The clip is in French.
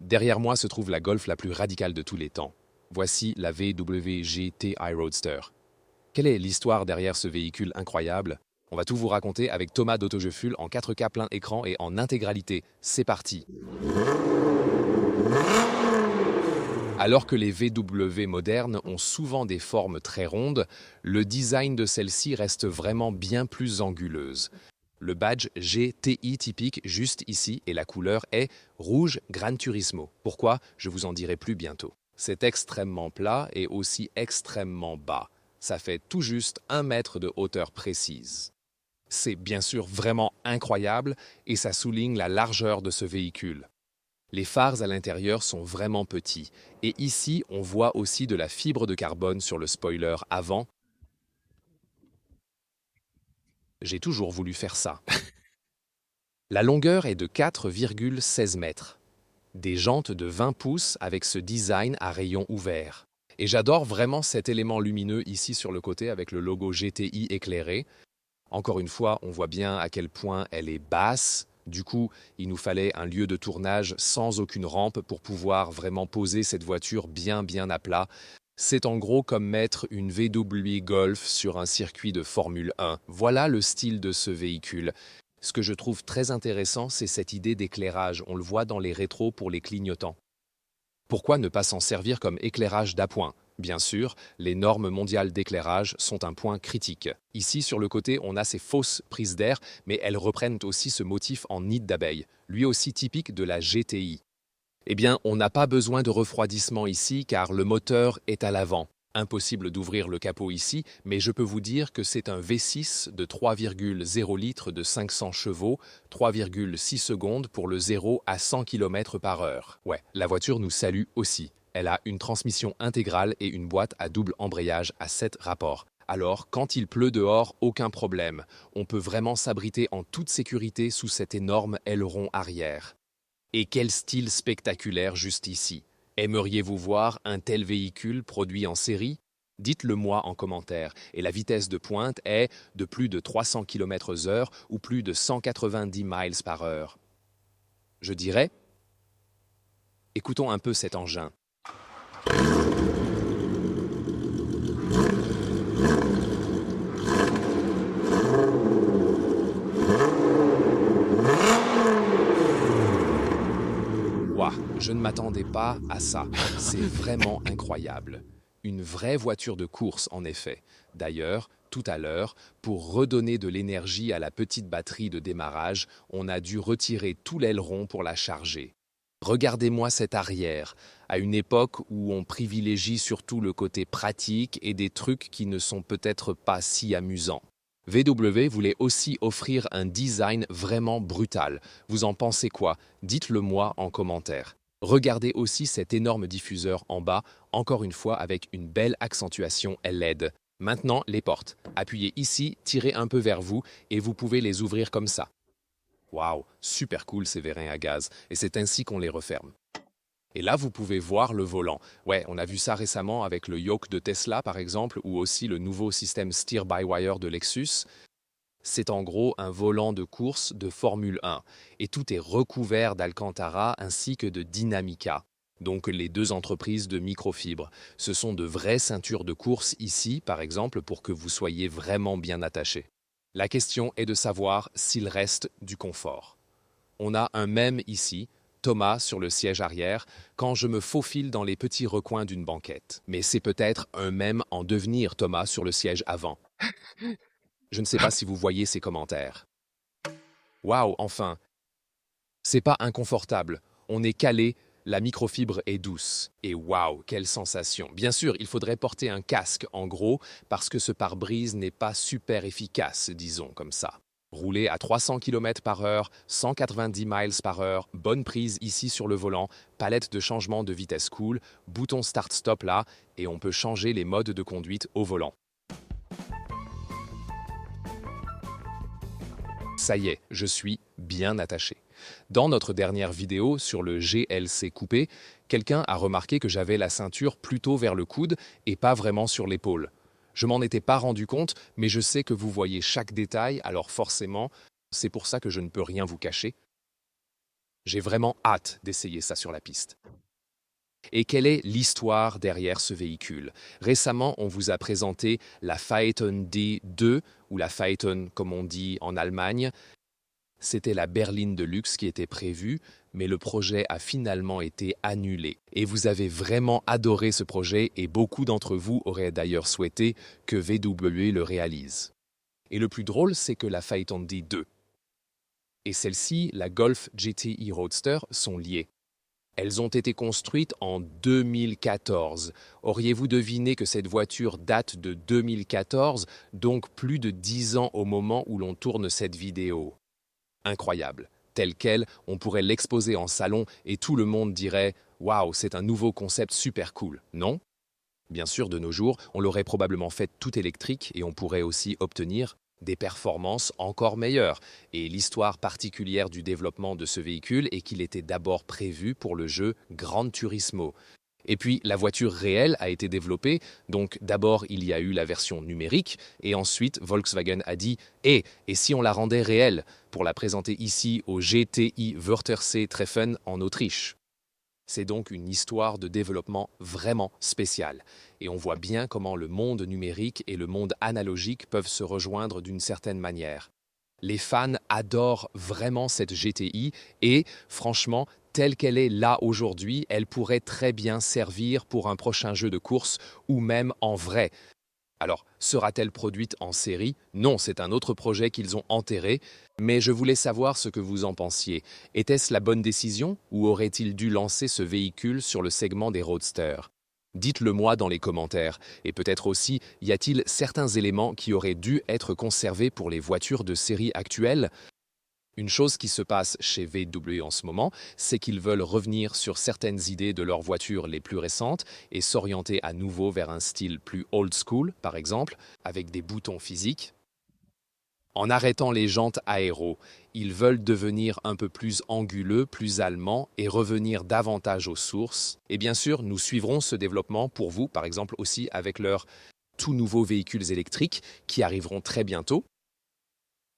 Derrière moi se trouve la Golf la plus radicale de tous les temps. Voici la VW GTI Roadster. Quelle est l'histoire derrière ce véhicule incroyable? On va tout vous raconter avec Thomas d'Autojeu en 4K plein écran et en intégralité. C'est parti! Alors que les VW modernes ont souvent des formes très rondes, le design de celle-ci reste vraiment bien plus anguleuse. Le badge GTI typique juste ici et la couleur est rouge Gran Turismo. Pourquoi? Je vous en dirai plus bientôt. C'est extrêmement plat et aussi extrêmement bas. Ça fait tout juste 1 mètre de hauteur précise. C'est bien sûr vraiment incroyable et ça souligne la largeur de ce véhicule. Les phares à l'intérieur sont vraiment petits et ici on voit aussi de la fibre de carbone sur le spoiler avant. J'ai toujours voulu faire ça. La longueur est de 4,16 mètres. Des jantes de 20 pouces avec ce design à rayons ouverts. Et j'adore vraiment cet élément lumineux ici sur le côté avec le logo GTI éclairé. Encore une fois, on voit bien à quel point elle est basse. Du coup, il nous fallait un lieu de tournage sans aucune rampe pour pouvoir vraiment poser cette voiture bien à plat. C'est en gros comme mettre une VW Golf sur un circuit de Formule 1. Voilà le style de ce véhicule. Ce que je trouve très intéressant, c'est cette idée d'éclairage. On le voit dans les rétros pour les clignotants. Pourquoi ne pas s'en servir comme éclairage d'appoint? Bien sûr, les normes mondiales d'éclairage sont un point critique. Ici, sur le côté, on a ces fausses prises d'air, mais elles reprennent aussi ce motif en nid d'abeille, lui aussi typique de la GTI. Eh bien, on n'a pas besoin de refroidissement ici car le moteur est à l'avant. Impossible d'ouvrir le capot ici, mais je peux vous dire que c'est un V6 de 3,0 litres de 500 chevaux, 3,6 secondes pour le 0 à 100 km/h. Ouais, la voiture nous salue aussi. Elle a une transmission intégrale et une boîte à double embrayage à 7 rapports. Alors, quand il pleut dehors, aucun problème. On peut vraiment s'abriter en toute sécurité sous cet énorme aileron arrière. Et quel style spectaculaire juste ici! Aimeriez-vous voir un tel véhicule produit en série? Dites-le moi en commentaire. Et la vitesse de pointe est de plus de 300 km/h ou plus de 190 miles par heure. Je dirais, écoutons un peu cet engin. Waouh, je ne m'attendais pas à ça. C'est vraiment incroyable. Une vraie voiture de course, en effet. D'ailleurs, tout à l'heure, pour redonner de l'énergie à la petite batterie de démarrage, on a dû retirer tout l'aileron pour la charger. Regardez-moi cette arrière, à une époque où on privilégie surtout le côté pratique et des trucs qui ne sont peut-être pas si amusants. VW voulait aussi offrir un design vraiment brutal. Vous en pensez quoi? Dites-le moi en commentaire. Regardez aussi cet énorme diffuseur en bas, encore une fois avec une belle accentuation LED. Maintenant, les portes. Appuyez ici, tirez un peu vers vous et vous pouvez les ouvrir comme ça. Waouh, super cool ces vérins à gaz, et c'est ainsi qu'on les referme. Et là, vous pouvez voir le volant. Ouais, on a vu ça récemment avec le yoke de Tesla, par exemple, ou aussi le nouveau système steer-by-wire de Lexus. C'est en gros un volant de course de Formule 1, et tout est recouvert d'Alcantara ainsi que de Dinamica. Donc les deux entreprises de microfibre. Ce sont de vraies ceintures de course ici, par exemple, pour que vous soyez vraiment bien attaché. La question est de savoir s'il reste du confort. On a un mème ici, Thomas sur le siège arrière, quand je me faufile dans les petits recoins d'une banquette. Mais c'est peut-être un mème en devenir Thomas sur le siège avant. Je ne sais pas si vous voyez ces commentaires. Waouh, enfin! C'est pas inconfortable. On est calé, la microfibre est douce. Et waouh, quelle sensation! Bien sûr, il faudrait porter un casque, en gros, parce que ce pare-brise n'est pas super efficace, disons comme ça. Rouler à 300 km/h, 190 miles par heure, bonne prise ici sur le volant, palette de changement de vitesse cool, bouton start-stop là, et on peut changer les modes de conduite au volant. Ça y est, je suis bien attaché. Dans notre dernière vidéo sur le GLC coupé, quelqu'un a remarqué que j'avais la ceinture plutôt vers le coude et pas vraiment sur l'épaule. Je m'en étais pas rendu compte, mais je sais que vous voyez chaque détail, alors forcément, c'est pour ça que je ne peux rien vous cacher. J'ai vraiment hâte d'essayer ça sur la piste. Et quelle est l'histoire derrière ce véhicule? Récemment, on vous a présenté la Phaeton D2, ou la Phaeton comme on dit en Allemagne. C'était la berline de luxe qui était prévue, mais le projet a finalement été annulé. Et vous avez vraiment adoré ce projet et beaucoup d'entre vous auraient d'ailleurs souhaité que VW le réalise. Et le plus drôle, c'est que la Phaeton D2 et celle-ci, la Golf GTI Roadster, sont liées. Elles ont été construites en 2014. Auriez-vous deviné que cette voiture date de 2014, donc plus de 10 ans au moment où l'on tourne cette vidéo? Incroyable. Telle quelle, on pourrait l'exposer en salon et tout le monde dirait « Waouh, c'est un nouveau concept super cool », non? Bien sûr, de nos jours, on l'aurait probablement fait tout électrique et on pourrait aussi obtenir des performances encore meilleures. Et l'histoire particulière du développement de ce véhicule est qu'il était d'abord prévu pour le jeu Gran Turismo. Et puis la voiture réelle a été développée, donc d'abord il y a eu la version numérique, et ensuite Volkswagen a dit et si on la rendait réelle, pour la présenter ici au GTI Wörthersee Treffen en Autriche. C'est donc une histoire de développement vraiment spéciale. Et on voit bien comment le monde numérique et le monde analogique peuvent se rejoindre d'une certaine manière. Les fans adorent vraiment cette GTI et, franchement, telle qu'elle est là aujourd'hui, elle pourrait très bien servir pour un prochain jeu de course ou même en vrai. Alors, sera-t-elle produite en série? Non, c'est un autre projet qu'ils ont enterré, mais je voulais savoir ce que vous en pensiez. Était-ce la bonne décision ou aurait-il dû lancer ce véhicule sur le segment des roadsters? Dites-le moi dans les commentaires. Et peut-être aussi, y a-t-il certains éléments qui auraient dû être conservés pour les voitures de série actuelles? Une chose qui se passe chez VW en ce moment, c'est qu'ils veulent revenir sur certaines idées de leurs voitures les plus récentes et s'orienter à nouveau vers un style plus old school, par exemple, avec des boutons physiques. En arrêtant les jantes aéro, ils veulent devenir un peu plus anguleux, plus allemands et revenir davantage aux sources. Et bien sûr, nous suivrons ce développement pour vous, par exemple aussi avec leurs tout nouveaux véhicules électriques qui arriveront très bientôt.